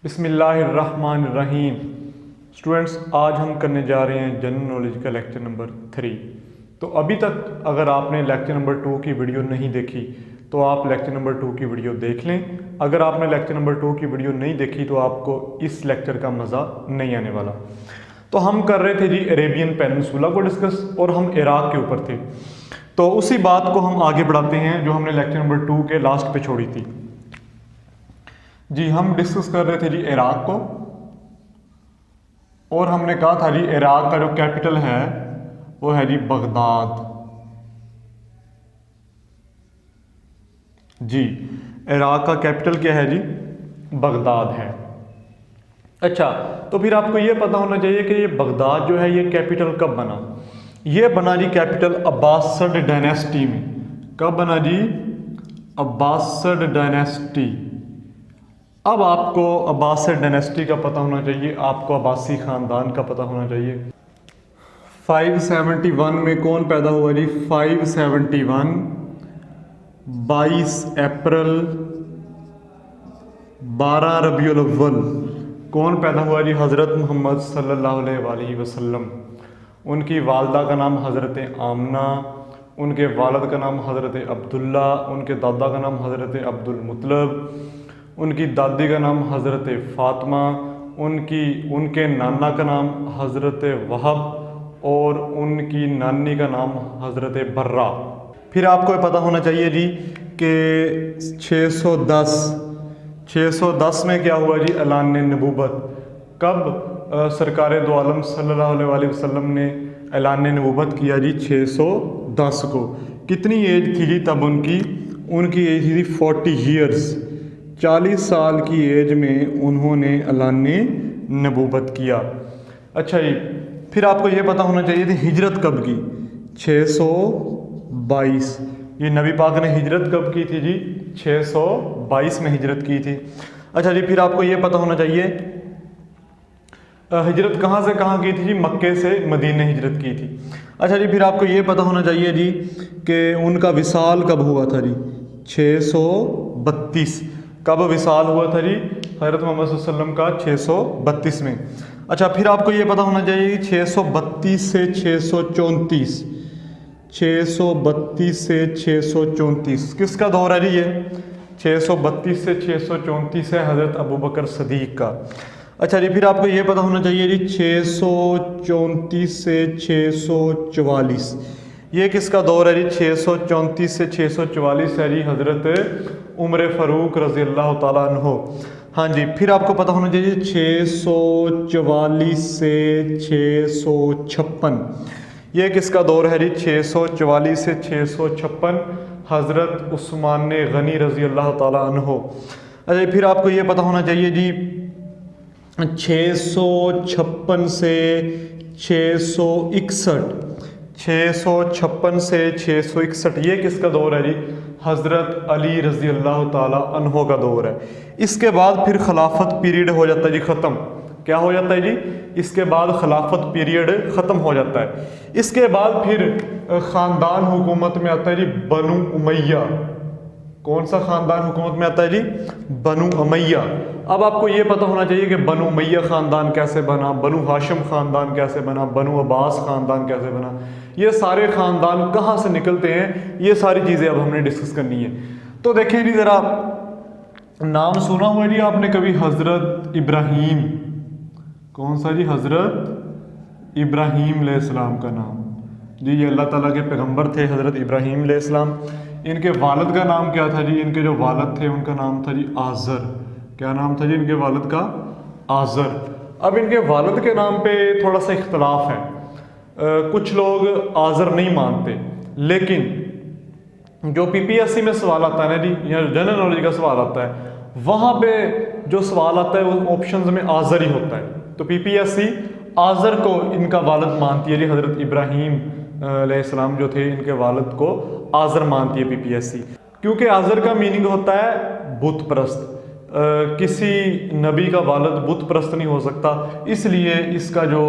बिस्मिल्लाहिर्रहमानिर्रहीम। स्टूडेंट्स, आज हम करने जा रहे हैं जनरल नॉलेज का लेक्चर नंबर 3। तो अभी तक अगर आपने लेक्चर नंबर 2 की वीडियो नहीं देखी तो आप लेक्चर नंबर 2 की वीडियो देख लें। अगर आपने लेक्चर नंबर 2 की वीडियो नहीं देखी तो आपको इस लेक्चर का मज़ा नहीं आने वाला। तो हम कर रहे थे जी अरेबियन पेनिनसुला को डिस्कस, और हम इराक के ऊपर थे। तो उसी बात को हम आगे बढ़ाते हैं जो हमने लेक्चर नंबर 2 के लास्ट पे छोड़ी थी। जी हम डिस्कस कर रहे थे जी इराक को, और हमने कहा था जी इराक का जो कैपिटल है वो है जी बगदाद। जी इराक का कैपिटल क्या है जी? बगदाद है। अच्छा, तो फिर आपको ये पता होना चाहिए कि ये बगदाद जो है ये कैपिटल कब बना। ये बना जी कैपिटल अब्बासिड डायनेस्टी में। कब बना जी? अब्बासिड डायनेस्टी। अब आपको अब्बासिड डायनेस्टी का पता होना चाहिए, आपको अब्बासी ख़ानदान का पता होना चाहिए। 571 में कौन पैदा हुआ जी? 571 22 अप्रैल 12 रबीउल अव्वल कौन पैदा हुआ जी? हज़रत मोहम्मद सल्लल्लाहु अलैहि वसल्लम। उनकी वालदा का नाम हज़रत आमना, उनके वालिद का नाम हज़रत अब्दुल्ला, उनके दादा का नाम हज़रत अब्दुल मुत्तलब, उनकी दादी का नाम हज़रत फ़ातिमा, उनके नाना का नाम हज़रत वहब, और उनकी नानी का नाम हज़रत बर्रा। फिर आपको पता होना चाहिए जी कि 610 में क्या हुआ जी? ऐलान नबूवत। कब सरकार दो आलम सल्लल्लाहु अलैहि वसल्लम ने ऐलान नबूवत किया जी? 610 को। कितनी एज थी जी तब उनकी? उनकी एज थी 40 ईयर्स। 40 साल की एज में उन्होंने ऐलान नबूवत किया। अच्छा जी, फिर आपको ये पता होना चाहिए थी हिजरत कब की? 622। ये नबी पाक ने हिजरत कब की थी जी? 622 में हिजरत की थी। अच्छा जी, फिर आपको ये पता होना चाहिए हिजरत कहाँ से कहाँ की थी जी? मक्के से मदीने हिजरत की थी। अच्छा जी, फिर आपको ये पता होना चाहिए जी कि उनका विसाल कब हुआ था जी? 632। कब विसाल हुआ था जी हज़रत मोहम्मद सल्लल्लाहु अलैहि वसल्लम का? 632 में। अच्छा, फिर आपको ये पता होना चाहिए कि 632 से 634 632 से 634 किसका दौर है जी? ये 632 से 634 है हज़रत अबू बकर सदीक का। अच्छा जी, फिर आपको ये पता होना चाहिए जी 634 से 644 ये किसका दौर है जी? 634 से 644 है जी हज़रत उमर फ़ारूक रज़ी अल्लाह ताला अन्हो। हाँ जी, फिर आपको पता होना चाहिए 644 से 656 ये किसका दौर है जी? 644 से 656 हज़रत उस्मान गनी रज़ी अल्लाह ताला अन्हो। अच्छा, फिर आपको ये पता होना चाहिए जी 656 से 661 656 से 661 ये किसका दौर है जी? हज़रत अली रज़ी अल्लाह ताला अन्हो का दौर है। इसके बाद फिर खिलाफत पीरियड हो जाता है जी ख़त्म। क्या हो जाता है जी? इसके बाद खिलाफत पीरियड ख़त्म हो जाता है। इसके बाद फिर ख़ानदान हुकूमत में आता है जी बनु उमैया। कौन सा ख़ानदान हुकूमत में आता है जी? बनु उमैया। अब आपको ये पता होना चाहिए कि बनु उमैया ख़ानदान कैसे बना, बनु हाशिम ख़ानदान कैसे बना, बनु अब्बास ख़ानदान कैसे बना, ये सारे ख़ानदान कहाँ से निकलते हैं, ये सारी चीज़ें अब हमने डिस्कस करनी है। तो देखिए जी, ज़रा नाम सुना हुआ जी आपने कभी? हज़रत इब्राहीम। कौन सा जी? हज़रत इब्राहीम अलैहिस्सलाम का नाम जी। ये अल्लाह ताला के पैगंबर थे हज़रत इब्राहीम अलैहिस्सलाम। इनके वालिद का नाम क्या था जी? इनके जो वालिद थे उनका नाम था जी आज़र। क्या नाम था जी इनके वालिद का? आज़र। अब इनके वालिद के नाम पे थोड़ा सा इख्तलाफ है। कुछ लोग आज़र नहीं मानते, लेकिन जो PPSC में सवाल आता है ना जी, या जनरल नॉलेज का सवाल आता है, वहाँ पे जो सवाल आता है वो ऑप्शंस में आज़र ही होता है। तो PPSC आज़र को इनका वालिद मानती है जी। हज़रत इब्राहीम अलैहिस्सलाम जो थे इनके वालिद को आज़र मानती है PPSC, क्योंकि आज़र का मीनिंग होता है बुत परस्त। किसी नबी का वालिद बुत परस्त नहीं हो सकता, इसलिए इसका जो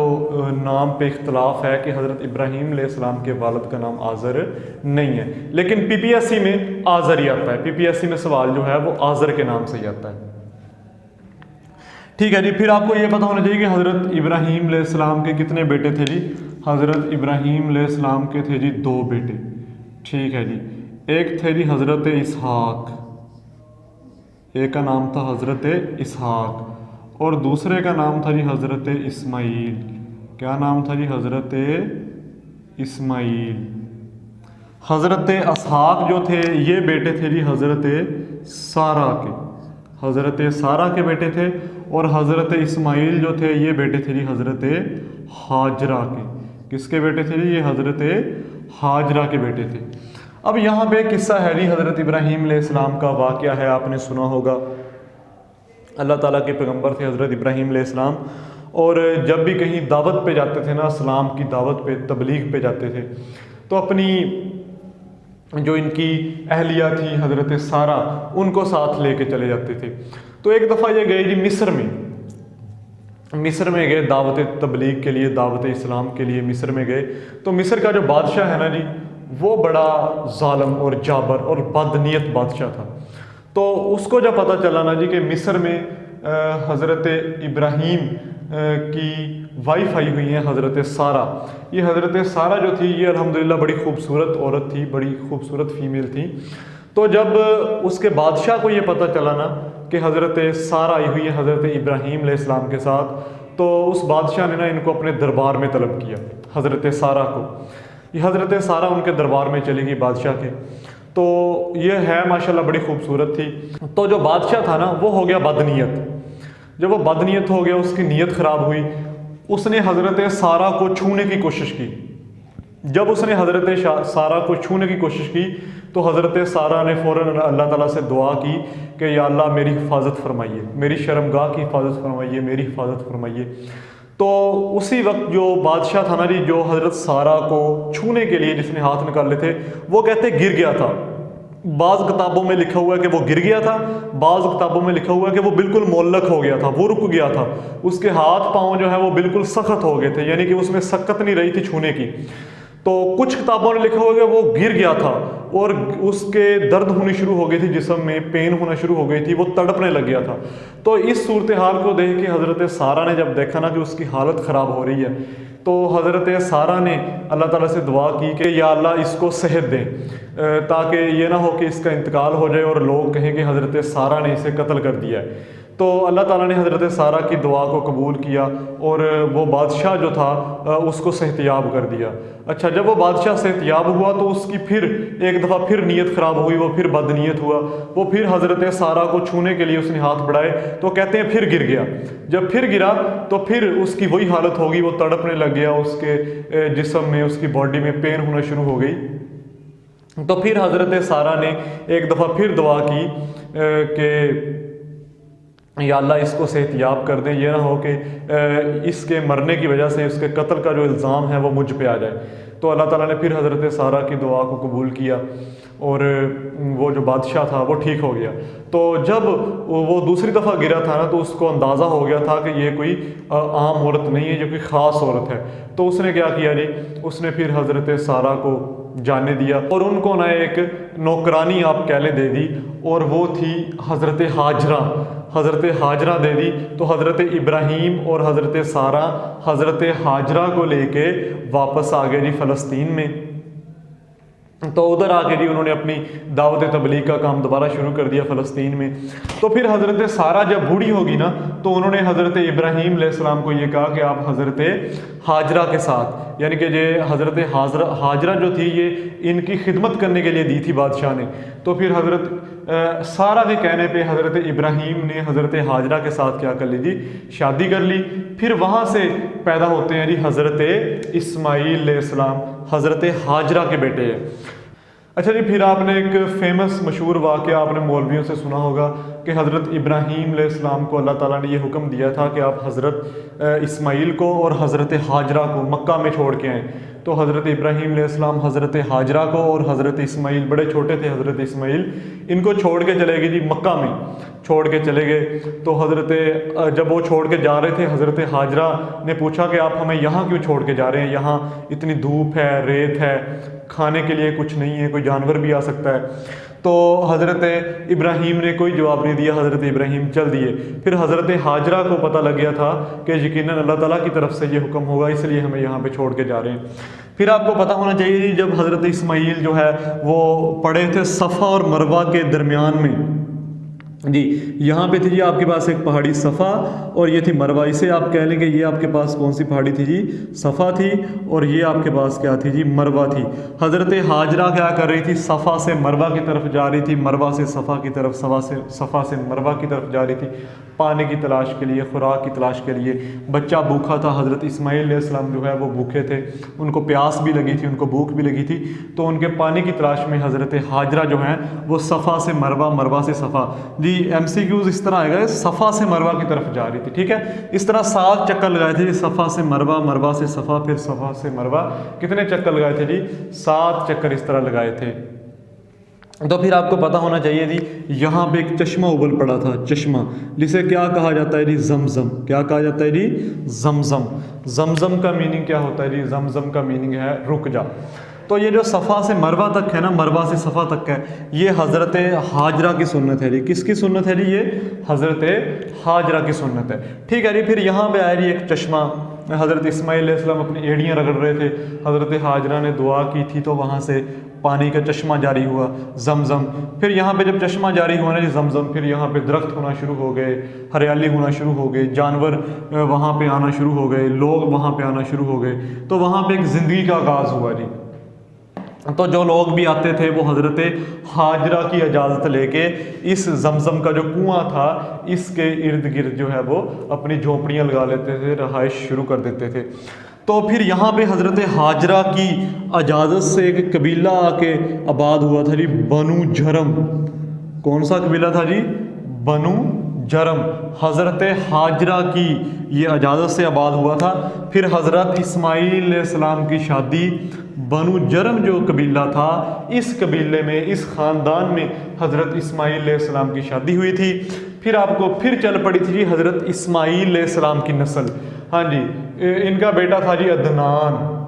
नाम पे इख्तलाफ है कि हज़रत इब्राहीम अलैहिस्सलाम के वालिद का नाम आज़र नहीं है, लेकिन PPSC में आज़र ही आता है। PPSC में सवाल जो है वो आज़र के नाम से ही आता है। ठीक है जी। फिर आपको ये पता होना चाहिए कि हज़रत इब्राहीम अलैहिस्सलाम के कितने बेटे थे जी। हज़रत इब्राहीम अलैहिस्सलाम के थे जी 2 बेटे। ठीक है जी। एक थे जी हज़रत इसहाक, एक का नाम था हज़रत इसहाक और दूसरे का नाम था जी हज़रत इस्माईल। क्या नाम था जी? हज़रत इस्माईल। हज़रत इसहाक जो थे ये बेटे थे जी हज़रत सारा के, हज़रत सारा के बेटे थे। और हज़रत इस्माईल जो थे ये बेटे थे जी हज़रत हाजरा के। किसके बेटे थे जी? ये हज़रत हाजरा के बेटे थे। अब यहाँ पे किस्सा है जी हज़रत इब्राहीम अलैहिस्सलाम का वाक़या है, आपने सुना होगा। अल्लाह ताला के पैगंबर थे हज़रत इब्राहीम अलैहिस्सलाम, और जब भी कहीं दावत पे जाते थे ना, इस्लाम की दावत पे, तबलीग पे जाते थे, तो अपनी जो इनकी अहलिया थी हज़रत सारा, उनको साथ लेके चले जाते थे। तो एक दफ़ा ये गए जी मिस्र में गए दावत तबलीग के लिए, दावत इस्लाम के लिए मिस्र में गए। तो मिस्र का जो बादशाह है ना जी, वो बड़ा ज़ालिम और जाबर और बदनीयत बादशाह था। तो उसको जब पता चला ना जी कि मिस्र में हज़रत इब्राहीम की वाइफ आई हुई है हज़रत सारा, ये हज़रत सारा जो थी ये अल्हम्दुलिल्लाह बड़ी खूबसूरत औरत थी, बड़ी खूबसूरत फीमेल थी। तो जब उसके बादशाह को ये पता चला ना कि हज़रत सारा आई हुई है हज़रत इब्राहीम अलैहिस्सलाम के साथ, तो उस बादशाह ने ना इनको अपने दरबार में तलब किया, हज़रत सारा को। ये हज़रत सारा उनके दरबार में चली गई बादशाह के। तो ये है माशाल्लाह बड़ी खूबसूरत थी। तो जो बादशाह था ना वो हो गया बदनीयत। जब वो बदनीयत हो गया, उसकी नीयत ख़राब हुई, उसने हज़रत सारा को छूने की कोशिश की। जब उसने हज़रत सारा को छूने की कोशिश की तो हज़रत सारा ने फ़ौरन अल्लाह ताला से दुआ की कि या अल्लाह मेरी हिफाजत फरमाइए, मेरी शर्मगाह की हिफाजत फरमाइए, मेरी हिफाजत फरमाइए। तो उसी वक्त जो बादशाह था ना जी, जो हज़रत सारा को छूने के लिए जिसने हाथ निकाले थे, वो कहते गिर गया था। बाज़ किताबों में लिखा हुआ है कि वो गिर गया था, बाज़ किताबों में लिखा हुआ है कि वो बिल्कुल मोल्लक हो गया था, वो रुक गया था, उसके हाथ पाँव जो है वो बिल्कुल सख्त हो गए थे, यानी कि उसमें सक्कत नहीं रही थी छूने की। तो कुछ किताबों ने लिखा हुआ है कि वो गिर गया था और उसके दर्द होनी शुरू हो गई थी, जिस्म में पेन होना शुरू हो गई थी, वो तड़पने लग गया था। तो इस सूरत हाल को देख के हज़रत सारा ने जब देखा ना कि उसकी हालत ख़राब हो रही है, तो हज़रत सारा ने अल्लाह ताला से दुआ की कि या अल्लाह इसको सेहत दें, ताकि ये ना हो कि इसका इंतकाल हो जाए और लोग कहें कि हज़रत सारा ने इसे कत्ल कर दिया है। तो अल्लाह ताला ने हज़रत सारा की दुआ को कबूल किया और वो बादशाह जो था उसको सेहतियाब कर दिया। अच्छा, जब वो बादशाह सेहतियाब हुआ तो उसकी फिर एक दफ़ा फिर नीयत ख़राब हुई, वो फिर बदनीयत हुआ, वो फिर हज़रत सारा को छूने के लिए उसने हाथ बढ़ाए, तो कहते हैं फिर गिर गया। जब फिर गिरा तो फिर उसकी वही हालत होगी, वो तड़पने लग गया, उसके जिस्म में, उसकी बॉडी में पेन होना शुरू हो गई। तो फिर हज़रत सारा ने एक दफ़ा फिर दुआ की कि या अल्लाह इसको सेहतियाब कर दे, ये ना हो कि इसके मरने की वजह से उसके कत्ल का जो इल्ज़ाम है वो मुझ पे आ जाए। तो अल्लाह ताला ने फिर हज़रत सारा की दुआ को कबूल किया और वो जो बादशाह था वो ठीक हो गया। तो जब वो दूसरी दफ़ा गिरा था ना, तो उसको अंदाज़ा हो गया था कि ये कोई आम औरत नहीं है, ये कोई ख़ास औरत है। तो उसने क्या किया जी, उसने फिर हज़रत सारा को जाने दिया और उनको ना एक नौकरानी आप कह लें दे दी, और वो थी हज़रत हाजरा। हज़रत हाजरा दे दी। तो हज़रत इब्राहीम और हज़रत सारा हज़रत हाजरा को लेके वापस आ गए जी फ़लस्तीन में। तो उधर आके जी उन्होंने अपनी दावत तबलीग का काम दोबारा शुरू कर दिया फ़लस्तीन में। तो फिर हज़रत सारा जब बूढ़ी होगी ना, तो उन्होंने हज़रत इब्राहीम अलैहिस्सलाम को ये कहा कि आप हज़रत हाजरा के साथ, यानी कि जो हज़रत हाजरा जो थी ये इनकी खिदमत करने के लिए दी थी बादशाह ने। तो फिर हज़रत सारा के कहने पे हज़रत इब्राहीम ने हज़रत हाजरा के साथ क्या कर ली जी, शादी कर ली। फिर वहाँ से पैदा होते हैं जी हज़रत इस्माईल अलैहिस्सलाम, हज़रत हाजरा के बेटे हैं। अच्छा जी, फिर आपने एक फ़ेमस मशहूर वाक़या आपने मौलवियों से सुना होगा कि हज़रत इब्राहीम अलैहिस्सलाम को अल्लाह ताला ने ये हुक्म दिया था कि आप हज़रत इस्माईल को और हज़रत हाजरा को मक्का में छोड़ के आएँ। तो हज़रत इब्राहीम अलैहिस्सलाम हज़रत हाजरा को और हज़रत इस्माईल, बड़े छोटे थे हज़रत इस्माईल, इनको छोड़ के चले गए जी, मक्का में छोड़ के चले गए। तो हज़रत जब वो छोड़ के जा रहे थे, हज़रत हाजरा ने पूछा कि आप हमें यहाँ क्यों छोड़ के जा रहे हैं, यहाँ इतनी धूप है, रेत है, खाने के लिए कुछ नहीं है, कोई जानवर भी आ सकता है। तो हज़रत इब्राहीम ने कोई जवाब नहीं दिया, हज़रत इब्राहीम चल दिए। फिर हज़रत हाजरा को पता लग गया था कि यकीनन अल्लाह ताला की तरफ से ये हुक्म होगा, इसलिए हमें यहाँ पे छोड़ के जा रहे हैं। फिर आपको पता होना चाहिए जी, जब हज़रत इस्माईल जो है वो पड़े थे सफ़ा और मरवा के दरमियान में जी, यहाँ पे थी जी आपके पास एक पहाड़ी सफ़ा और ये थी मरवा। इसे आप कह लेंगे ये आपके पास कौन सी पहाड़ी थी जी, सफ़ा थी, और ये आपके पास क्या थी जी, मरवा थी। हज़रत हाजरा क्या कर रही थी, सफ़ा से मरवा की तरफ जा रही थी, मरवा से सफ़ा की तरफ, सफ़ा से मरवा की तरफ जा रही थी, पानी की तलाश के लिए, खुराक की तलाश के लिए। बच्चा भूखा था, हज़रत इस्माईल अलैहिस्सलाम जो है वो भूखे थे, उनको प्यास भी लगी थी, उनको भूख भी लगी थी, तो उनके पानी की तलाश में हज़रत हाजरा जो हैं वो सफ़ा से मरवा, मरवा से सफ़ा जी, MCQs इस तरह आएगा, सफ़ा से मरवा की तरफ जा रही थी, ठीक है। इस तरह 7 चक्कर लगाए थे जी, सफ़ा से मरवा, मरवा से सफ़ा, फिर सफ़ा से मरवा। कितने चक्कर लगाए थे जी, 7 चक्कर इस तरह लगाए थे। तो फिर आपको पता होना चाहिए जी, यहाँ पे एक चश्मा उबल पड़ा था, चश्मा, जिसे क्या कहा जाता है जी, जमजम। क्या कहा जाता है जी, जमजम। जमजम का मीनिंग क्या होता है जी, जमजम का मीनिंग है रुक जा। तो ये जो सफ़ा से मरवा तक है ना, मरवा से सफ़ा तक है, ये हज़रत हाजरा की सुन्नत है जी। किसकी सुन्नत है जी, ये हज़रत हाजरा की सुन्नत है, ठीक है जी। फिर यहाँ पे आया जी एक चश्मा, हज़रत इस्माईल अलैहिस्सलाम अपनी एड़ियाँ रगड़ रहे थे, हज़रत हाजरा ने दुआ की थी तो वहाँ से पानी का चश्मा जारी हुआ, जमजम। फिर यहाँ पे जब चश्मा जारी हुआ ना जी, जमजम, फिर यहाँ पे दरख्त होना शुरू हो गए, हरियाली होना शुरू हो गई, जानवर वहाँ पे आना शुरू हो गए, लोग वहाँ पे आना शुरू हो गए, तो वहाँ पे एक ज़िंदगी का आगाज़ हुआ जी। तो जो लोग भी आते थे वो हज़रत हाजरा की इजाज़त लेके इस जमजम का जो कुआं था इसके इर्द गिर्द जो है वो अपनी झोपड़ियाँ लगा लेते थे, रहाइश शुरू कर देते थे। तो फिर यहाँ पे हज़रत हाजरा की इजाज़त से एक कबीला आके आबाद हुआ था जी, बनु झरम। कौन सा कबीला था जी, बनु झरम। हज़रत हाजरा की ये इजाज़त से आबाद हुआ था। फिर हज़रत इस्माईल अलैहिस्सलाम की शादी बनु झरम जो कबीला था, इस कबीले में, इस ख़ानदान में हज़रत इस्माईल अलैहिस्सलाम की शादी हुई थी। फिर आपको फिर चल पड़ी थी जी हज़रत इस्माईल अलैहिस्सलाम की नस्ल। हाँ जी, इनका बेटा था जी अदनान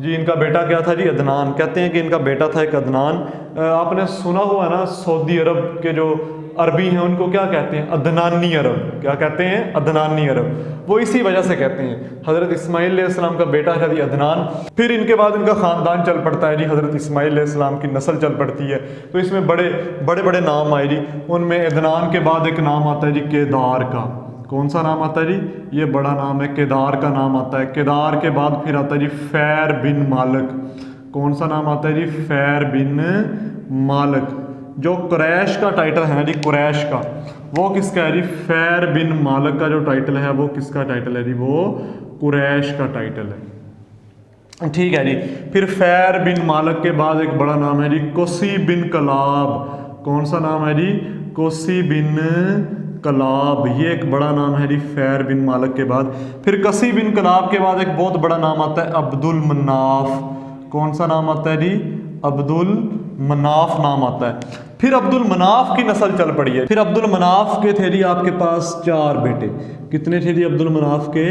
जी, इनका बेटा क्या था जी, अदनान। कहते हैं कि इनका बेटा था एक अदनान। आपने सुना हुआ ना, सऊदी अरब के जो अरबी हैं उनको क्या कहते हैं, अदनानी अरब। क्या कहते हैं, अदनानी अरब। वो इसी वजह से कहते हैं। हज़रत इस्माईल अलैहिस्सलाम का बेटा है जी अदनान। फिर इनके बाद इनका ख़ानदान चल पड़ता है जी, हज़रत इस्माईल अलैहिस्सलाम की नस्ल चल पड़ती है। तो इसमें बड़े बड़े नाम आए जी। उनमें अदनान के बाद एक नाम आता है जी केदार का। कौन सा नाम आता है जी, ये बड़ा नाम है, केदार का नाम आता है। केदार के बाद फिर आता है जी फैर बिन मालिक। कौन सा नाम आता है जी, फैर बिन मालिक। जो कुरैश का टाइटल है ना जी, कुरैश का, वो किसका है जी, फैर बिन मालिक का जो टाइटल है वो किसका टाइटल है जी, वो कुरैश का टाइटल है, ठीक है जी। फिर फैर बिन मालिक के बाद एक बड़ा नाम है जी कोसी बिन कलाब। कौन सा नाम है जी, कोसी बिन कलाब। ये एक बड़ा नाम है जी फैर बिन मालिक के बाद। फिर कसी बिन कलाब के बाद एक बहुत बड़ा नाम आता है अब्दुल मनाफ। कौन सा नाम आता है जी, अब्दुल मनाफ नाम आता है। फिर अब्दुल मनाफ की नस्ल चल पड़ी है। फिर अब्दुल मनाफ के थे जी आपके पास 4 बेटे। कितने थे जी अब्दुल मनाफ के,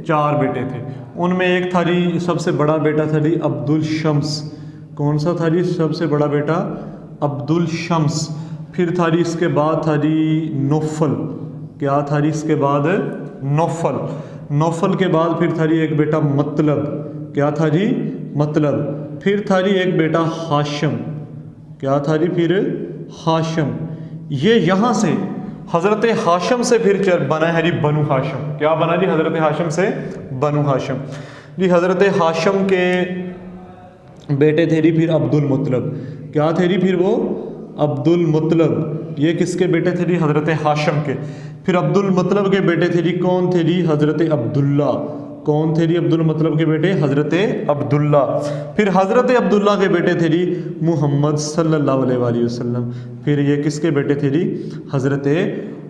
4 बेटे थे। उनमें एक था जी, सबसे बड़ा बेटा था जी अब्दुल शम्स। कौन सा था जी, सबसे बड़ा बेटा अब्दुल शम्स। फिर था जी इसके बाद था जी नौफल। क्या था जी इसके बाद, नौफल। नौफल के बाद फिर था जी एक बेटा मतलब। क्या था जी, मतलब। फिर था जी एक बेटा हाशम। क्या था जी, फिर हाशम। ये यहाँ से हज़रत हाशम से फिर बना है जी बनु हाशम। क्या बना जी, हज़रत हाशम से बनु हाशम जी। हज़रत हाशम के बेटे थे जी फिर अब्दुल मुत्तलब। क्या थे जी, फिर वो अब्दुल मुत्तलब। ये किसके बेटे थे जी, हज़रत हाशम के। फिर अब्दुल मुत्तलब के बेटे थे जी, कौन थे जी, हज़रत अब्दुल्ला। कौन थे जी अब्दुल मुत्तलब के बेटे, हज़रत अब्दुल्ला। फिर हज़रत अब्दुल्ला के बेटे थे जी मुहम्मद सल्लल्लाहु अलैहि वसल्लम। फिर ये किसके बेटे थे जी, हज़रत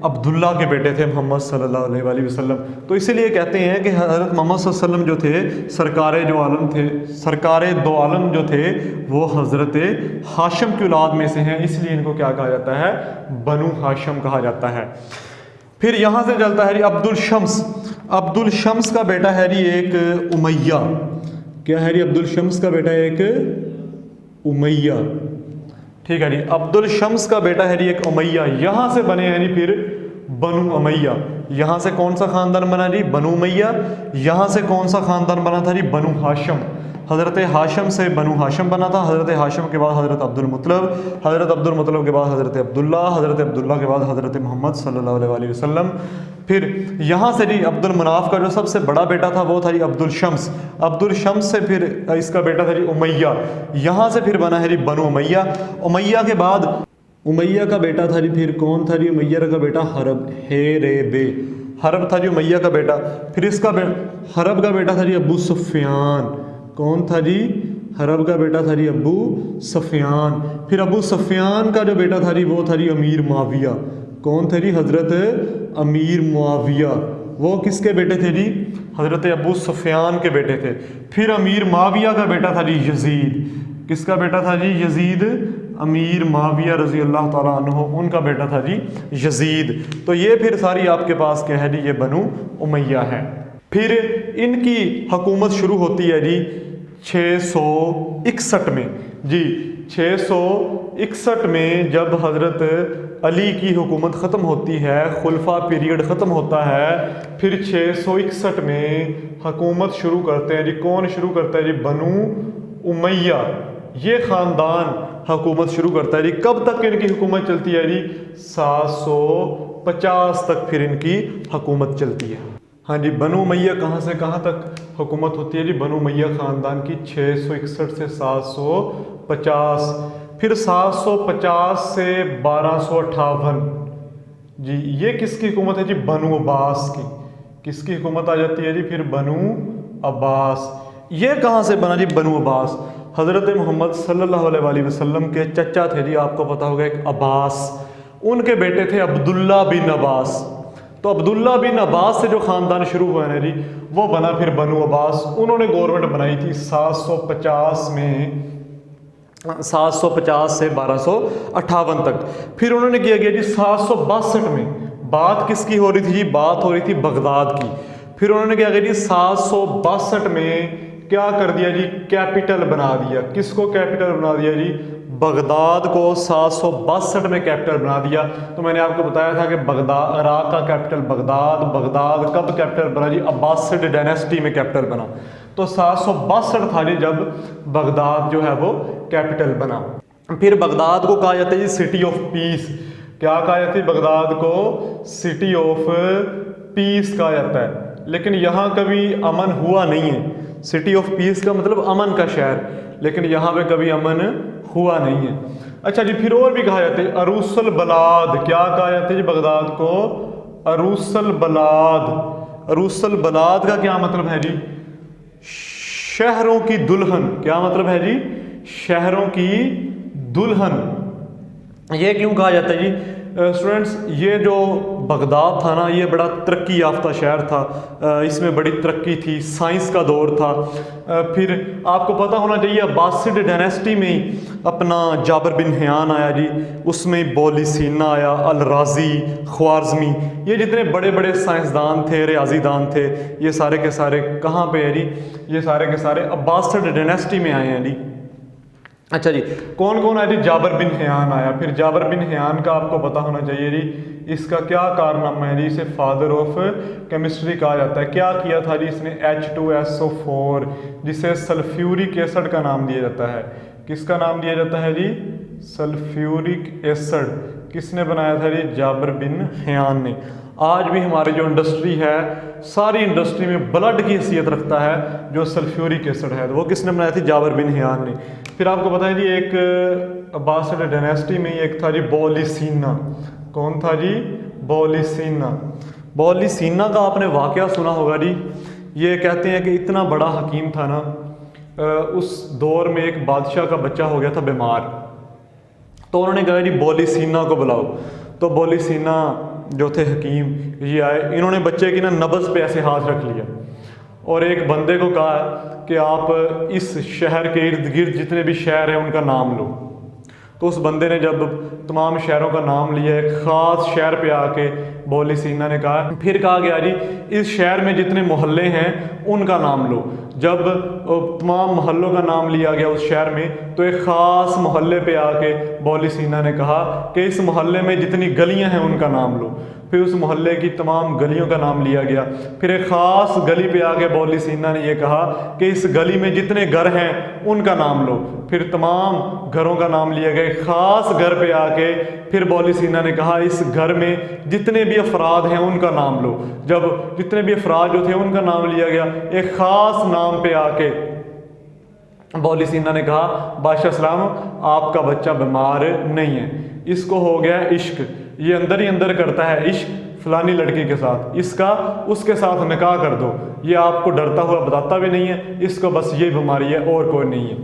अब्दुल्ला के बेटे थे मोहम्मद सल्लल्लाहु अलैहि वसल्लम। तो इसीलिए कहते हैं कि हज़रत मोहम्मद सल्लल्लाहु अलैहि वसल्लम जो थे, सरकारे जो आलम थे, सरकारे दो आलम जो थे, वो हज़रत हाशम की औलाद में से हैं। इसलिए इनको क्या कहा जाता है, बनु हाशम कहा जाता है। फिर यहाँ से चलता है जी अब्दुल शम्स। अब्दुल शम्स का बेटा है जी एक उमैया। क्या है जी, अब्दुल शम्स का बेटा एक उमैया, ठीक है जी। अब्दुल शम्स का बेटा है जी एक उमैया, यहाँ से बने हैं जी फिर बनु उमैया। यहाँ से कौन सा खानदान बना जी? बनु उमैया। यहाँ से कौन सा खानदान बना था जी? बनु हाशिम। हज़रत हाशिम से बनु हाशिम बना था। हज़रत हाशिम के बाद हज़रत अब्दुल मुत्तलब, हज़रत अब्दुल मुत्तलब के बाद हज़रत अब्दुल्ला, हज़रत अब्दुल्ला के बाद हज़रत मोहम्मद सल्लल्लाहु अलैहि वसल्लम। फिर यहाँ से जी अब्दुल मनाफ का जो सबसे बड़ा बेटा था वो था जी अब्दुल शम्स। अब्दुल शम्स से फिर इसका बेटा था जी उमैया। यहाँ से फिर बना है जी बनु उमैया। उमैया के बाद उमैया का बेटा था जी फिर कौन था जी? उमैया का बेटा हरब, हे रे बे, हरब था जी उमैया का बेटा। फिर इसका हरब का बेटा था जी अबू सुफियान। कौन था जी? हरब का बेटा था जी अबू सुफियान। फिर अबू सुफियान का जो बेटा था जी वो था जी अमीर मुआविया। कौन थे जी? हज़रत अमीर मुआविया। वो किसके बेटे थे जी? हज़रत अबू सुफियान के बेटे थे। फिर अमीर मुआविया का बेटा था जी यजीद। किसका बेटा था जी? यजीद। अमीर मुआविया रज़ी अल्लाह ताला अन्हु, उनका बेटा था जी यजीद। तो ये फिर सारी आपके पास क्या है जी? ये बनु उमैया है। फिर इनकी हुकूमत शुरू होती है जी 661 में जी। 661 में जब हज़रत अली की हुकूमत ख़त्म होती है, खुलफा पीरियड ख़त्म होता है, फिर 661 में हुकूमत शुरू करते हैं जी। कौन शुरू करता है जी? बनु उमैया। ये ख़ानदान हुकूमत शुरू करता है जी। कब तक इनकी हुकूमत चलती है जी? 750 तक फिर इनकी हुकूमत चलती है। हाँ जी, बनु उमैया कहाँ से कहाँ तक हुकूमत होती है जी? बनु उमैया ख़ानदान की 661 से 750, फिर 750 से 1258 जी। ये किसकी हुकूमत है जी? बनु अब्बास की। किसकी हुकूमत आ जाती है जी? फिर बनु अब्बास। ये कहाँ से बना जी? बनु अब्बास हज़रत मोहम्मद सल्लल्लाहु अलैहि वसल्लम के चचा थे जी, आपको पता होगा, एक अब्बास। उनके बेटे थे अब्दुल्ला बिन अब्बास। तो अब्दुल्ला बिन अब्बास से जो ख़ानदान शुरू हुआ है जी, वो बना फिर बनु अब्बास। उन्होंने गवर्नमेंट बनाई थी 750 में, 750 से 1258 तक। फिर उन्होंने किया गया जी 762 में। बात किसकी हो रही थी जी? बात हो रही थी बगदाद की। फिर उन्होंने क्या किया जी? 762 में क्या कर दिया जी? कैपिटल बना दिया। किसको कैपिटल बना दिया जी? बगदाद को 762 में कैपिटल बना दिया। तो मैंने आपको बताया था कि बगदाद, इराक का कैपिटल बगदाद। बगदाद कब कैपिटल बना जी? अब्बासिड डायनेस्टी में कैपिटल बना। तो 762 था जी जब बगदाद जो है वो कैपिटल बना। फिर बगदाद को कहा जाता है जी सिटी ऑफ पीस। क्या कहा जाता है? बगदाद को सिटी ऑफ पीस कहा जाता है। लेकिन यहाँ कभी अमन हुआ नहीं है। सिटी ऑफ पीस का मतलब अमन का शहर, लेकिन यहाँ पे कभी अमन हुआ नहीं है। अच्छा जी, फिर और भी कहा जाता है अरूसल बलाद। क्या कहा जाता है जी बगदाद को? अरूसल बलाद। अरूसल बलाद का क्या मतलब है जी? शहरों की दुल्हन। क्या मतलब है जी? शहरों की दुल्हन। ये क्यों कहा जाता है जी? स्टूडेंट्स, ये जो बगदाद था ना, ये बड़ा तरक्की याफ्ता शहर था। इसमें बड़ी तरक्की थी, साइंस का दौर था। फिर आपको पता होना चाहिए अब्बासिड डायनेस्टी में ही अपना जाबर बिन हयान आया जी, उसमें बोलिसीना आया, अल राजी, ख्वारज़मी, ये जितने बड़े बड़े साइंसदान थे, रियाजीदान थे, ये सारे के सारे कहाँ पे है जी? ये सारे के सारे अब्बासिड डायनेस्टी में आए हैं जी। अच्छा जी, कौन कौन आया जी? जाबर बिन हयान आया। फिर जाबर बिन हयान का आपको पता होना चाहिए जी, इसका क्या कारनामा है जी? इसे फादर ऑफ केमिस्ट्री कहा जाता है। क्या किया था जी इसने? H2SO4, जिसे सल्फ्यूरिक एसिड का नाम दिया जाता है। किसका नाम दिया जाता है जी? Sulphuric acid. किसने बनाया था जी? जाबर बिन हयान ने। आज भी हमारी जो इंडस्ट्री है, सारी इंडस्ट्री में ब्लड की हैसियत रखता है जो सल्फ्यूरिक एसिड है, तो वो किसने बनाया थी? जाबर बिन हयान ने। फिर आपको पता है जी एक अब्बासिड डायनेस्टी में एक था जी बोलिसीना। कौन था जी? बोलिसीना। बोलिसीना का आपने वाकया सुना होगा जी। ये कहते हैं कि इतना बड़ा हकीम था ना, उस दौर में एक बादशाह का बच्चा हो गया था बीमार। तो उन्होंने कहा जी बोलिसीना को बुलाओ। तो बोलिसीना जो थे हकीम, ये आए। इन्होंने बच्चे की ना नब्ज़ पे ऐसे हाथ रख लिया और एक बंदे को कहा कि आप इस शहर के इर्द गिर्द जितने भी शहर हैं उनका नाम लो। तो उस बंदे ने जब तमाम शहरों का नाम लिया, एक ख़ास शहर पे आके बौली सीना ने कहा, फिर कहा गया जी इस शहर में जितने मोहल्ले हैं उनका नाम लो। जब तमाम मोहल्लों का नाम लिया गया उस शहर में, तो एक ख़ास मोहल्ले पे आके बौली सीना ने कहा कि इस मोहल्ले में जितनी गलियां हैं उनका नाम लो। फिर उस मोहल्ले की तमाम गलियों का नाम लिया गया। फिर एक ख़ास गली पे आके बौली सीना ने यह कहा कि इस गली में जितने घर हैं उनका नाम लो। फिर तमाम घरों का नाम लिया गया। एक ख़ास घर पे आके फिर बौली सीना ने कहा इस घर में जितने भी अफराद हैं उनका नाम लो। जब जितने भी अफराद जो थे उनका नाम लिया गया, एक ख़ास नाम पे आके बौली सीना ने कहा बादशाह सलाम आपका बच्चा बीमार नहीं है, इसको हो गया इश्क, ये अंदर ही अंदर करता है इश्क फलानी लड़की के साथ, इसका उसके साथ निकाह कर दो, ये आपको डरता हुआ बताता भी नहीं है, इसको बस ये बीमारी है और कोई नहीं है।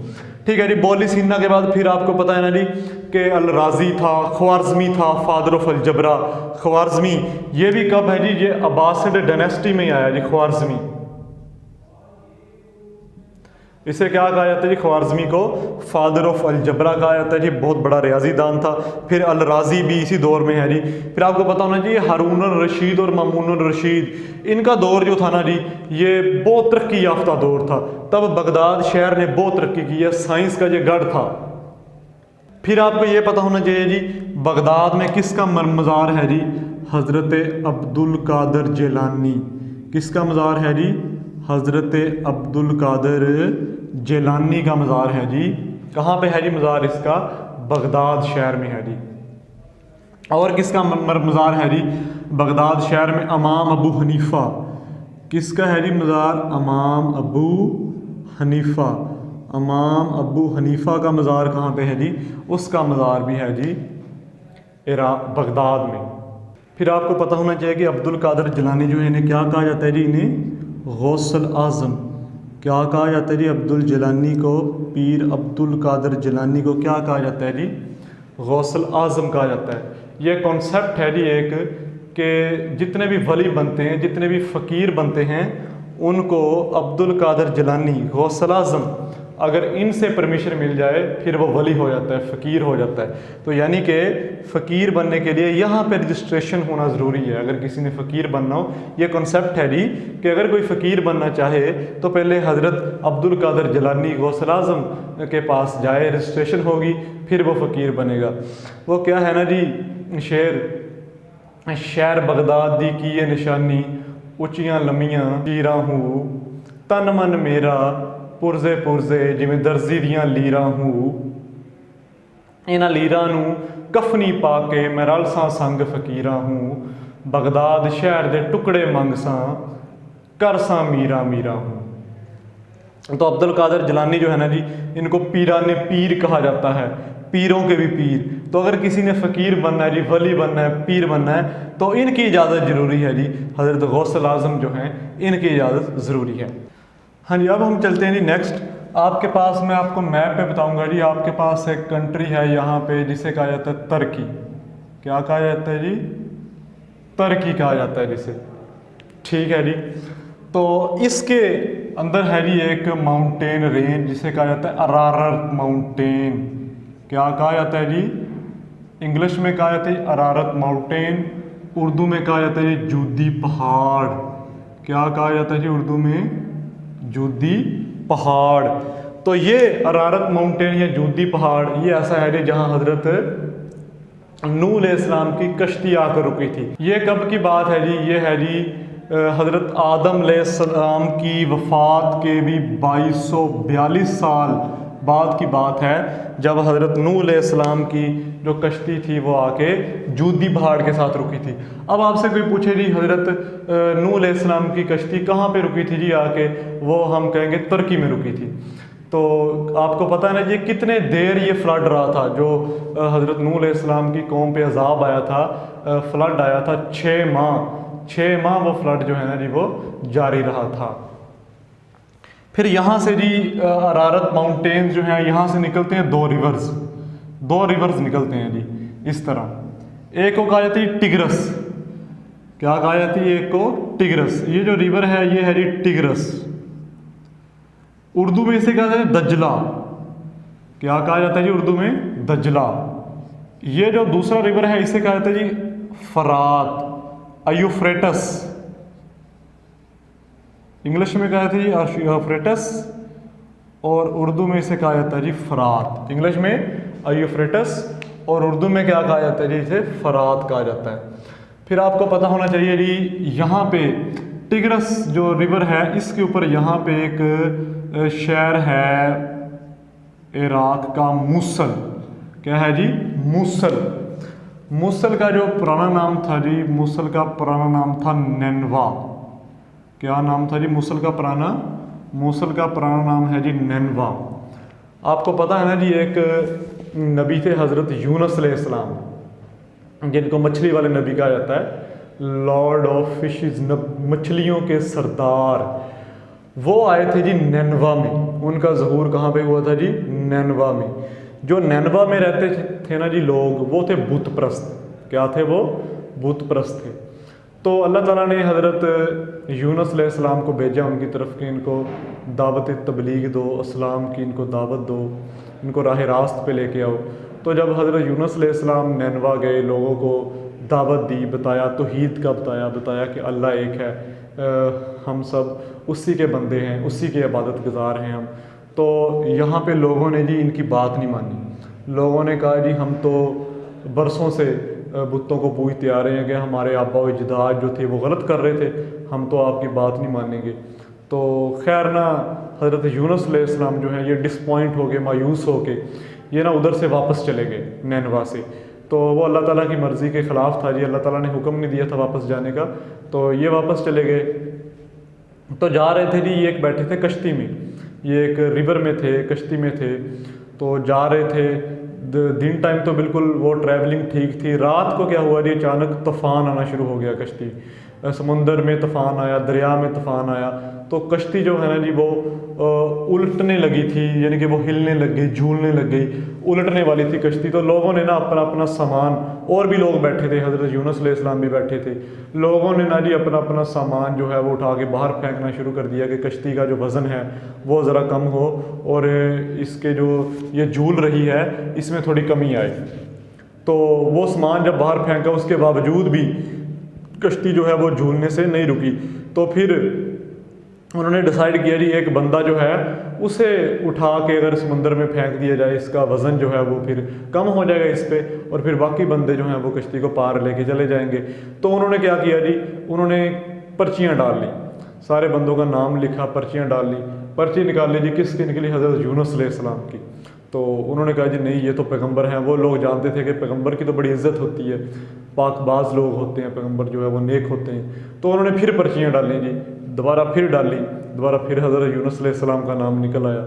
ठीक है जी। बौली सीना के बाद फिर आपको पता है ना जी कि अल राजी था, ख्वारज़मी था, फादर ऑफ अलजबरा। ख्वारज़मी ये भी कब है जी, ये अब्बासिड डायनेस्टी में ही आया जी ख्वारज़मी। इसे क्या कहा जाता है जी, ख्वारज़मी को फादर ऑफ अलजबरा कहा जाता है जी, बहुत बड़ा रियाजीदान था। फिर अल राजी भी इसी दौर में है जी। फिर आपको पता होना जी हारून रशीद और मामून रशीद, इनका दौर जो था ना जी ये बहुत तरक्की याफ्ता दौर था। तब बगदाद शहर ने बहुत तरक्की की है, साइंस का ये गढ़ था। फिर आपको ये पता होना चाहिए जी बगदाद में किसका मज़ार है जी, हज़रत अब्दुल कादर जिलानी। किसका मज़ार है जी, हज़रत अब्दुल कादर जिलानी का मज़ार है जी। कहाँ पे है जी मज़ार इसका, बगदाद शहर में है जी। और किसका मज़ार है जी बगदाद शहर में, इमाम अबू हनीफ़ा। किसका है जी मज़ार, इमाम अबू हनीफ़ा। इमाम अबू हनीफ़ा का मज़ार कहाँ पे है जी, उसका मज़ार भी है जी बगदाद में। फिर आपको पता होना चाहिए कि अब्दुल कादर जिलानी जो है इन्हें क्या कहा जाता है जी, इन्हें गौसल आज़म। क्या कहा जाता है जी अब्दुल जिलानी को, पीर अब्दुल कादर जिलानी को क्या कहा जाता है जी, गौसल आज़म कहा जाता है। ये कॉन्सेप्ट है जी एक कि जितने भी वली बनते हैं, जितने भी फ़कीर बनते हैं, उनको अब्दुल कादर जिलानी गौसल आज़म अगर इनसे परमिशन मिल जाए फिर वो वली हो जाता है, फ़कीर हो जाता है। तो यानी कि फ़कीर बनने के लिए यहाँ पे रजिस्ट्रेशन होना ज़रूरी है अगर किसी ने फ़कीर बनना हो। ये कॉन्सेप्ट है जी कि अगर कोई फ़कीर बनना चाहे तो पहले हज़रत अब्दुल कादर जिलानी गौसल आज़म के पास जाए, रजिस्ट्रेशन होगी, फिर वो फ़कीर बनेगा। वो क्या है ना जी शेर, शहर बगदादी की ये निशानी, उचियाँ लम्मियाँ चीरा हूँ, तन मन मेरा पुरजे पुरजे जिमें दर्जी दियाँ लीरा हूँ, इन्हां लीरां नूं कफनी पा के मैं रल सां संग फकीरा हूँ, बगदाद शहर दे टुकड़े मंग सां कर सां मीरा मीरा हूँ। तो अब्दुल कादर जिलानी जो है ना जी इनको पीराने पीर कहा जाता है, पीरों के भी पीर। तो अगर किसी ने फ़कीर बनना है जी, वली बनना है, पीर बनना है, तो इनकी इजाज़त ज़रूरी है जी। हज़रत गौसल आज़म जो हैं इनकी इजाज़त ज़रूरी है। हाँ जी, अब हम चलते हैं जी नेक्स्ट। आपके पास मैं आपको मैप पे बताऊंगा जी, आपके पास एक कंट्री है यहाँ पे जिसे कहा जाता है तुर्की। क्या कहा जाता है जी, तुर्की कहा जाता है जिसे। ठीक है जी। तो इसके अंदर है जी एक माउंटेन रेंज जिसे कहा जाता है अरारत माउंटेन। क्या कहा जाता है जी, इंग्लिश में कहा जाता है अरारत माउंटेन, उर्दू में कहा जाता है जी जूदी पहाड़। क्या कहा जाता है जी उर्दू में, जूदी पहाड़। तो ये अरारत माउंटेन या जूदी पहाड़ ये ऐसा है जी जहाँ हज़रत नूह अलैहिस्सलाम की कश्ती आकर रुकी थी। ये कब की बात है जी, ये है जी हज़रत आदम अलैहिस्सलाम की वफ़ात के भी 2242 साल बाद की बात है, जब हज़रत नूह अलैहिस्सलाम की जो कश्ती थी वो आके जूदी पहाड़ के साथ रुकी थी। अब आपसे कोई पूछे जी हज़रत नूह अलैहिस्सलाम की कश्ती कहाँ पे रुकी थी जी आके, वो हम कहेंगे तुर्की में रुकी थी। तो आपको पता है ना जी कितने देर ये फ्लड रहा था, जो हज़रत नूह अलैहिस्सलाम की कौम पे अजाब आया था, फ्लड आया था 6 माह वो फ्लड जो है ना जी वो जारी रहा था। फिर यहाँ से जी अरारत माउंटेन्स जो हैं यहाँ से निकलते हैं दो रिवर्स निकलते हैं जी इस तरह। एक को कहा जाती है टिग्रस। क्या कहा जाती है, एक को टिग्रस। ये जो रिवर है ये है जी टिग्रस। उर्दू में इसे कहा जाता है दजला। क्या कहा जाता है जी उर्दू में, दजला। ये जो दूसरा रिवर है इसे कहा जाता है जी फरात, यूफ्रेटस। इंग्लिश में कहा जाता है जी यूफ्रेटस और उर्दू में इसे कहा जाता है जी फरात। इंग्लिश में यूफ्रेटस और उर्दू में क्या कहा जाता है जी, इसे फरात कहा जाता है। फिर आपको पता होना चाहिए जी, यहाँ पे टिग्रस जो रिवर है इसके ऊपर यहाँ पे एक शहर है इराक का, मूसल। क्या है जी, मूसल। मूसल का जो पुराना नाम था जी, मूसल का पुराना नाम था नैनवा। क्या नाम था जी मूसल का पुराना? मूसल का पुराना नाम है जी नैनवा। आपको पता है ना जी, एक नबी थे हज़रत यूनुस अलैहिस्सलाम, जिनको मछली वाले नबी कहा जाता है, लॉर्ड ऑफ फिशेस, मछलियों के सरदार। वो आए थे जी नैनवा में। उनका ज़हूर कहाँ पे हुआ था जी? नैनवा में। जो नैनवा में रहते थे ना जी लोग, वो थे बुत परस्त। क्या थे वो? बुत परस्त थे। तो अल्लाह ताला ने हज़रत यूनुस अलैहिस्सलाम को भेजा उनकी तरफ कि इनको दावत तबलीग दो, इस्लाम की इनको दावत दो, इनको राह रास्त पे लेके आओ। तो जब हज़रत यूनुस अलैहिस्सलाम नैनवा गए, लोगों को दावत दी, बताया तौहीद का, बताया कि अल्लाह एक है, हम सब उसी के बंदे हैं, उसी के इबादत गुजार हैं हम। तो यहाँ पे लोगों ने जी इनकी बात नहीं मानी। लोगों ने कहा जी हम तो बरसों से बुतों को पूजते आ रहे हैं कि हमारे आबा व अजदाद जो थे वो गलत कर रहे थे, हम तो आपकी बात नहीं मानेंगे। तो खैर ना, हज़रत यूनुस अलैहिस्सलाम जो है ये डिसपॉइंट हो गए, मायूस हो के ये ना उधर से वापस चले गए नैनवा से। तो वो अल्लाह ताला की मर्ज़ी के ख़िलाफ़ था जी, अल्लाह ताला ने हुक्म नहीं दिया था वापस जाने का, तो ये वापस चले गए। तो जा रहे थे जी, ये एक बैठे थे कश्ती में, ये एक रिवर में थे, कश्ती में थे, तो जा रहे थे। दिन टाइम तो बिल्कुल वो ट्रैवलिंग ठीक थी। रात को क्या हुआ जी, अचानक तूफ़ान आना शुरू हो गया। कश्ती समुंदर में तूफ़ान आया, दरिया में तूफ़ान आया, तो कश्ती जो है ना जी वो उलटने लगी थी, यानी कि वो हिलने लग गई, झूलने लग गई, उलटने वाली थी कश्ती। तो लोगों ने ना अपना अपना सामान, और भी लोग बैठे थे, हज़रत यूनुस अलैहिस्सलाम भी बैठे थे, लोगों ने ना जी अपना अपना सामान जो है वो उठा के बाहर फेंकना शुरू कर दिया कि कश्ती का जो वज़न है वो ज़रा कम हो और इसके जो ये झूल रही है इसमें थोड़ी कमी आए। तो वो सामान जब बाहर फेंका, उसके बावजूद भी कश्ती जो है वो झूलने से नहीं रुकी। तो फिर उन्होंने डिसाइड किया जी एक बंदा जो है उसे उठा के अगर समंदर में फेंक दिया जाए, इसका वज़न जो है वो फिर कम हो जाएगा इस पे, और फिर बाकी बंदे जो हैं वो कश्ती को पार लेके चले जाएंगे। तो उन्होंने क्या किया जी, उन्होंने पर्चियाँ डाल ली, सारे बंदों का नाम लिखा, पर्चियाँ डाल ली, पर्ची निकाल ली जी, किसकी निकली? हज़रत यूनुस अलैहिस्सलाम की। तो उन्होंने कहा जी नहीं, ये तो पैगंबर हैं। वो लोग जानते थे कि पैगंबर की तो बड़ी इज्जत होती है, पाकबाज लोग होते हैं, पैगंबर जो है वो नेक होते हैं। तो उन्होंने फिर पर्चियाँ डाली जी, दोबारा फिर डाली, दोबारा फिर हज़रत यूनुस अलैहिस्सलाम का नाम निकल आया।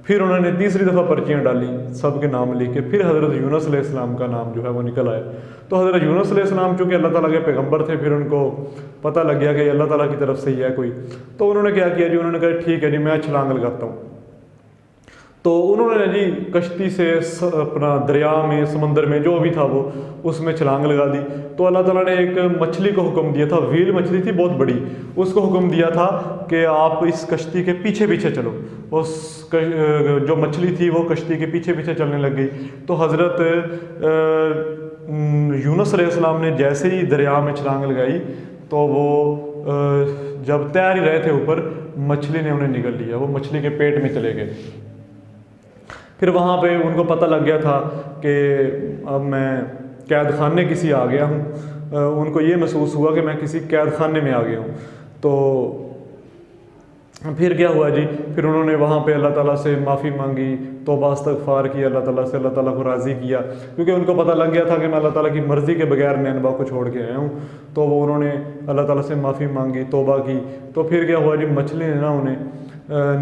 फिर उन्होंने तीसरी दफ़ा पर्चियाँ डाली, सब के नाम लिख के, फिर हज़रत यूनुस अलैहिस्सलाम का नाम जो है वो निकल आया। तो हज़रत यूनुस अलैहिस्सलाम चूँकि अल्लाह ताला के पैगंबर थे, फिर उनको पता लग गया कि अल्लाह ताला की तरफ से ही है कोई। तो उन्होंने क्या किया जी, उन्होंने कहा ठीक है जी मैं छलांग लगाता हूँ। तो उन्होंने जी कश्ती से अपना दरिया में, समंदर में जो भी था वो उसमें छलांग लगा दी। तो अल्लाह ताला ने एक मछली को हुक्म दिया था, व्हेल मछली थी बहुत बड़ी, उसको हुक्म दिया था कि आप इस कश्ती के पीछे पीछे चलो। उस जो मछली थी वो कश्ती के पीछे पीछे चलने लग गई। तो हज़रत यूनुस अलैहिस्सलाम ने जैसे ही दरिया में छलांग लगाई तो वो जब तैर ही रहे थे ऊपर, मछली ने उन्हें निगल लिया, वो मछली के पेट में चले गए। फिर वहाँ पे उनको पता लग गया था कि अब मैं कैद खाने किसी आ गया हूँ। उनको ये महसूस हुआ कि मैं किसी कैद खाने में आ गया हूँ। तो फिर क्या हुआ जी, फिर उन्होंने वहाँ पे अल्लाह ताला से माफ़ी मांगी, तौबा इस्तग़फ़ार की अल्लाह ताला से, अल्लाह ताला को राज़ी किया, क्योंकि उनको पता लग गया था कि मैं अल्लाह ताला की मर्ज़ी के बगैर नैनवा को छोड़ के आया हूँ। तो वो उन्होंने अल्लाह ताला से माफ़ी मांगी, तौबा की। तो फिर क्या हुआ जी, मछली ने ना उन्हें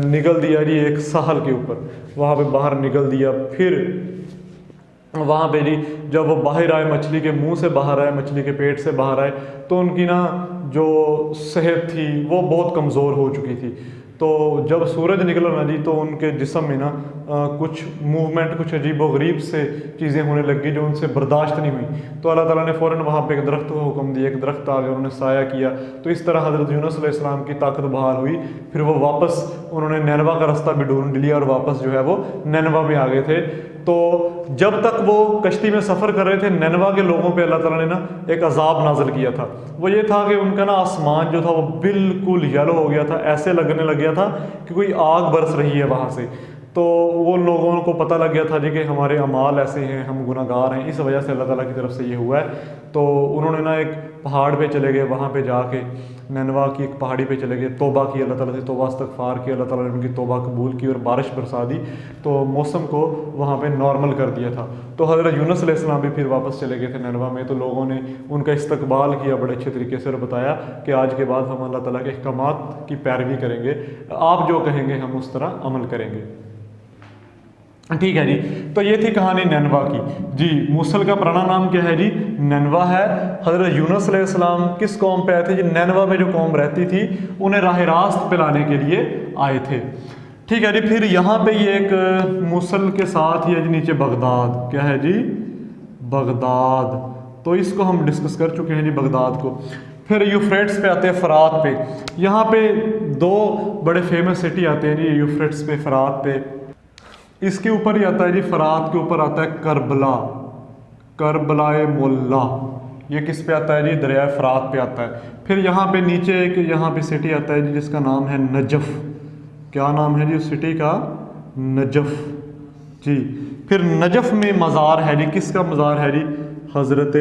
निगल दिया जी एक साहल के ऊपर, वहाँ पे बाहर निगल दिया। फिर वहाँ पे जी जब वो बाहर आए, मछली के मुंह से बाहर आए, मछली के पेट से बाहर आए, तो उनकी ना जो सेहत थी वो बहुत कमज़ोर हो चुकी थी। तो जब सूरज निकला ना जी, तो उनके जिस्म में ना कुछ मूवमेंट, कुछ अजीबोगरीब से चीज़ें होने लग गई जो उनसे बर्दाश्त नहीं हुई। तो अल्लाह ताला ने फ़ौरन वहाँ पे एक दरख्त को हुक्म दिया, एक दरख्त आ गया, उन्होंने साया किया। तो इस तरह हज़रत यूनुस अलैहिस्सलाम की ताकत बहाल हुई। फिर वो वापस, उन्होंने नैनवा का रास्ता भी ढूंढ लिया और वापस जो है वो नैनवा में आ गए थे। तो जब तक वो कश्ती में सफ़र कर रहे थे, नैनवा के लोगों पे अल्लाह ताला ने ना एक अजाब नाजिल किया था। वो ये था कि उनका ना आसमान जो था वो बिल्कुल येलो हो गया था, ऐसे लगने लग गया था कि कोई आग बरस रही है वहाँ से। तो वो लोगों को पता लग गया था जी कि हमारे अमाल ऐसे हैं, हम गुनाहगार हैं, इस वजह से अल्लाह ताला की तरफ से ये हुआ है। तो उन्होंने ना एक पहाड़ पे चले गए, वहाँ पे जाके नैनवा की एक पहाड़ी पे चले गए, तौबा की, अल्लाह ताला से तौबा इस्तग़फ़ार की, अल्लाह ताला ने उनकी तौबा कबूल की और बारिश बरसा दी, तो मौसम को वहाँ पे नॉर्मल कर दिया था। तो हज़रत यूनुस अलैहिस्सलाम भी फिर वापस चले गए थे नैनवा में, तो लोगों ने उनका इस्तकबाल किया बड़े अच्छे तरीके से और बताया कि आज के बाद हम अल्लाह ताला के अहकामात की पैरवी करेंगे, आप जो कहेंगे हम उस तरह अमल करेंगे। ठीक है जी। तो ये थी कहानी नैनवा की जी। मूसल का पुराना नाम क्या है जी? नैनवा है। हज़रत यूनुस अलैहिस्सलाम किस कौम पे आए थे जी? नैनवा में जो कौम रहती थी उन्हें राह रास्त पे लाने के लिए आए थे। ठीक है जी। फिर यहाँ पे ये एक मूसल के साथ ही है जी नीचे बगदाद, क्या है जी? बगदाद। तो इसको हम डिस्कस कर चुके हैं जी, बगदाद को। फिर यूफ्रेट्स पे आते हैं, फ़रात पे। यहाँ पे दो बड़े फेमस सिटी आते हैं जी, यूफ्रेट्स पे, फ़रात पे। इसके ऊपर ही आता है जी, फ़रात के ऊपर आता है करबला, करबलाए मोल्ला। ये किस पे आता है जी? दरिया फ़रात पे आता है। फिर यहाँ पे नीचे एक यहाँ पे सिटी आता है जी जिसका नाम है नजफ़। क्या नाम है जी उस सिटी का? नजफ़ जी। फिर नजफ़ में मज़ार है जी, किसका मज़ार है जी? हज़रत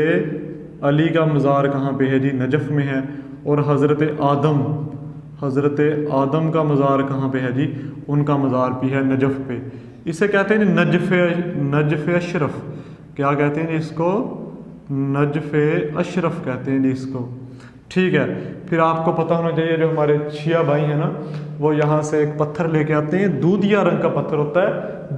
अली का मज़ार कहाँ पे है जी? नजफ़ में है। और हज़रत आदम का मज़ार कहाँ पे है जी? उनका मज़ार भी है नजफ़ पे। इसे कहते हैं नजफ़ अशरफ। क्या कहते हैं जी इसको? नजफ़ अशरफ कहते हैं जी इसको। ठीक है। फिर आपको पता होना चाहिए, जो हमारे शिया भाई हैं ना, वो यहाँ से एक पत्थर लेके आते हैं, दूधिया रंग का पत्थर होता है,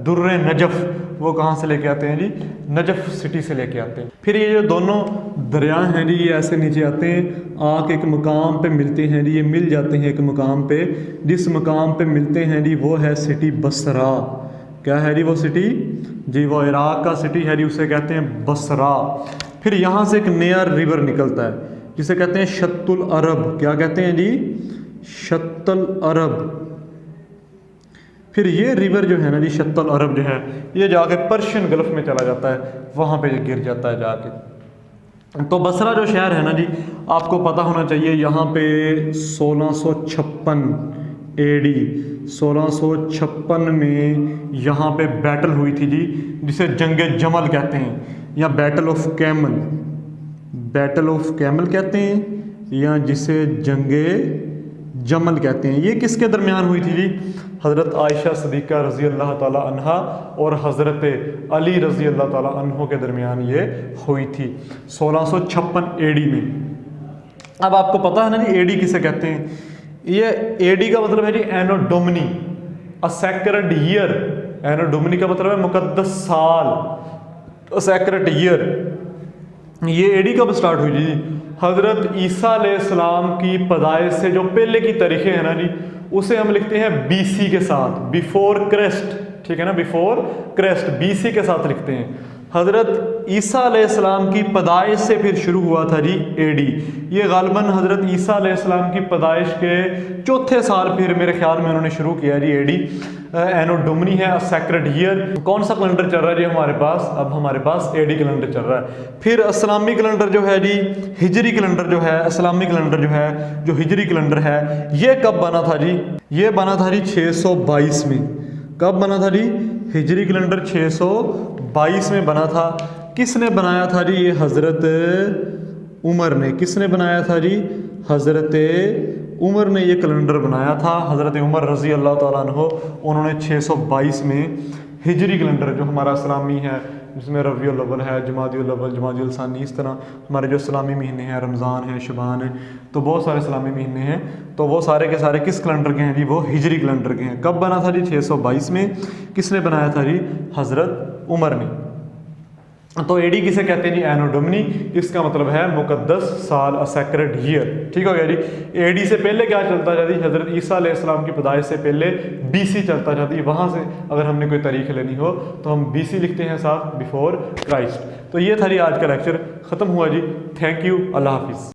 दुर्रे नजफ़। वो कहाँ से लेके आते हैं जी? नजफ़ सिटी से लेके आते हैं। फिर ये जो दोनों दरिया हैं जी, ये ऐसे नीचे आते हैं, आके एक मकाम पे मिलते हैं जी, ये मिल जाते हैं एक मकाम पे। जिस मकाम पे मिलते हैं जी वो है सिटी बसरा। क्या है जी वो सिटी? जी वो इराक़ का सिटी है जी, उसे कहते हैं बसरा। फिर यहाँ से एक नया रिवर निकलता है जिसे कहते हैं शत्तुल अरब। क्या कहते हैं जी? शत्तुल अरब। फिर ये रिवर जो है ना जी, शत्तुल अरब जो है, ये जाके पर्शियन गल्फ में चला जाता है, वहाँ पे ये गिर जाता है जाके। तो बसरा जो शहर है ना जी, आपको पता होना चाहिए, यहाँ पे 1656 AD 1656 में यहाँ पे बैटल हुई थी जी, जिसे जंग जमल कहते हैं, या battle of camel, battle of camel कहते हैं, या जिसे जंगे जमल कहते हैं। ये किसके दरमियान हुई थी जी? हज़रत आयशा सिद्दीक़ा रज़ी अल्लाह ताला अन्हा और हज़रत अली रज़ी अल्लाह ताला अन्हो के दरमियान ये हुई थी 1656 AD में। अब आपको पता है ना जी AD किसे कहते हैं? ये AD का मतलब है जी एनो डोमिनी, अ सैक्रेड ईयर। एनो डोमिनी का मतलब है मुकद्दस साल, सैक्रेड ईयर। ये AD कब स्टार्ट हुई जी? हज़रत ईसा अलैहिस्सलाम की पैदाइश से जो पहले की तारीखें हैं ना जी, उसे हम लिखते हैं BC के साथ, बिफोर क्राइस्ट। ठीक है ना, बिफोर क्राइस्ट, BC के साथ लिखते हैं। हज़रत ईसा अलैहिस्सलाम की पैदाइश से फिर शुरू हुआ था जी AD। ये गालिबन हज़रत ईसा अलैहिस्सलाम की पैदाइश के चौथे साल फिर मेरे ख्याल में उन्होंने शुरू किया जी AD। एनो डोमिनी है, सैक्रेड ईयर। कौन सा कैलेंडर चल रहा है जी हमारे पास? अब हमारे पास AD कैलेंडर चल रहा है। फिर इस्लामी कैलेंडर जो है जी, हिजरी कैलेंडर जो है, इस्लामी कैलेंडर जो है, जो हिजरी कैलेंडर है, ये कब बना था जी? ये बना था जी 622 में। कब बना था जी? हिजरी कैलेंडर 622 में बना था। किसने बनाया था जी? ये हज़रत उमर ने। किसने बनाया था जी? हज़रत उमर ने ये कैलेंडर बनाया था। हज़रत उमर रज़ी अल्लाह ताला अन्हो, उन्होंने 622 में हिजरी कैलेंडर जो हमारा इस्लामी है, जिसमें रबीउल अव्वल है, जमादियुल अव्वल, जमादियुल सानी, इस तरह हमारे जो इस्लामी महीने हैं, रमज़ान है, शबान है, तो बहुत सारे इस्लामी महीने हैं, तो वो सारे के सारे किस कैलेंडर के हैं जी? वो हिजरी कैलेंडर के हैं। कब बना था जी? 622 में। किसने बनाया था जी? हज़रत उमर ने। तो AD किसे कहते हैं जी? एनो डोमिनी। इसका मतलब है मुकद्दस साल, अ सैक्रेड ईयर। ठीक हो गया जी। AD से पहले क्या चलता जाती? हज़रत ईसा अलैहिस्सलाम की पैदाइश से पहले BC चलता जाती। वहाँ से अगर हमने कोई तारीख लेनी हो तो हम BC लिखते हैं साथ, बिफोर क्राइस्ट। तो ये था जी आज का लेक्चर, ख़त्म हुआ जी। थैंक यू, अल्लाह हाफिज़।